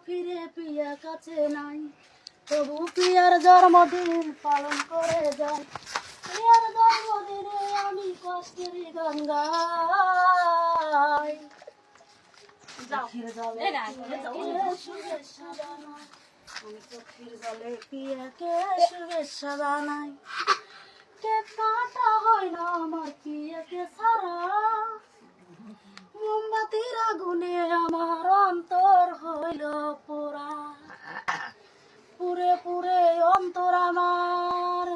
ফিরে পিয়া কাছে নাই, তবু পিয়ার জন্মদিন পালন করে যাই। পিয়ার জন্মদিনে আমি কষ্টের গান গাই। চোখের জলে পিয়াকে শুভেচ্ছা জানাই, আমি চোখের জলে পিয়াকে শুভেচ্ছা জানাই। কেক কাটা হয় না আমার পিয়াকে ছাড়া, মোমবাতির আগুনে আমার অন্তর হইল পোড়া। পুরে পুরে অন্তর আমার,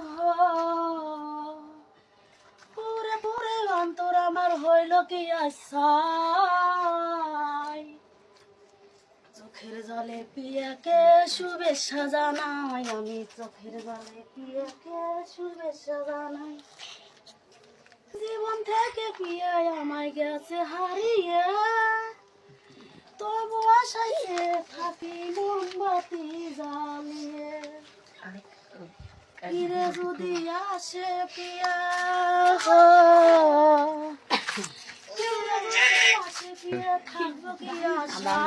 পুরে পুরে অন্তর আমার হইল কি আশায়। চোখের জলে পিয়াকে শুভেচ্ছা জানাই, আমি চোখের জলে পিয়াকে শুভেচ্ছা জানাই। জীবন থেকে পিয়াই আমায় গেছে হারিয়ে, তবু আশাইয়ে থাকি মোমবাতি জ্বালিয়ে। ফিরে যদি আসে পিয়া, ফিরে যদি আসে পিয়া, থাকবো কি আশা।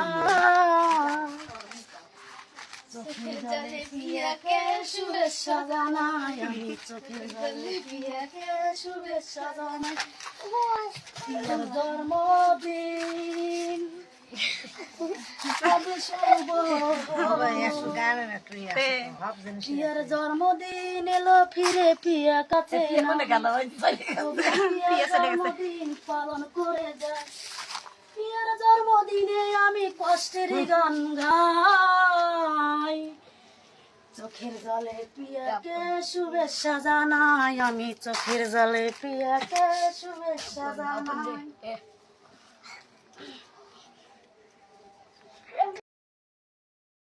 চোখের জলে পিয়াকে শুভেচ্ছা জানাই, আমি চোখের জলে পিয়াকে শুভেচ্ছা জানাই। পিয়ার জন্মদিন পিয়ার জন্মদিন এলো ফিরে পিয়া কাছে জন্মদিন পালন করে যায়। পিয়ার জন্মদিনে আমি কষ্টের গান গাই। চোখের জলে পিয়াকে শুভেচ্ছা জানাই, আমি চোখের জলে পিয়াকে শুভেচ্ছা জানাই।